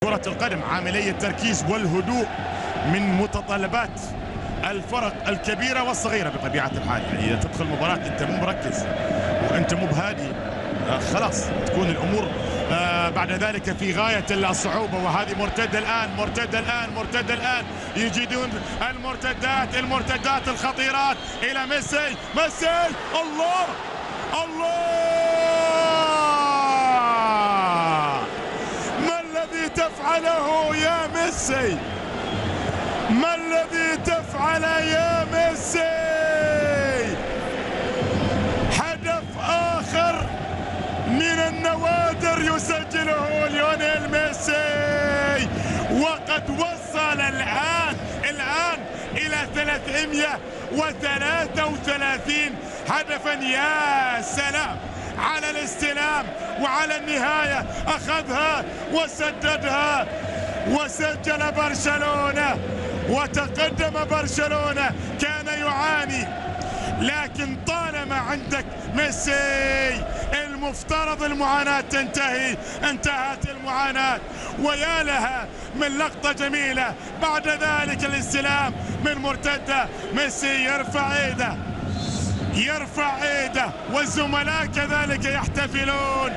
كرة القدم عملية تركيز والهدوء من متطلبات الفرق الكبيرة والصغيرة بطبيعة الحال. يعني إذا تدخل مباراة أنت مو مركز وأنت مو بهادي خلاص تكون الأمور بعد ذلك في غاية الصعوبة. وهذه مرتدة الآن، مرتدة الآن يجدون المرتدات الخطيرات إلى ميسي. الله ما الذي تفعله يا ميسي؟ ما الذي تفعل يا ميسي؟ هدف آخر من النوادر يسجله ليونيل ميسي، وقد وصل الآن إلى 333 هدفا. يا سلام على الاستلام وعلى النهاية، أخذها وسددها وسجل برشلونة وتقدم برشلونة. كان يعاني، لكن طالما عندك ميسي المفترض المعاناة تنتهي. انتهت المعاناة، ويا لها من لقطة جميلة. بعد ذلك الاستلام من مرتدة، ميسي يرفع ايده والزملاء كذلك يحتفلون.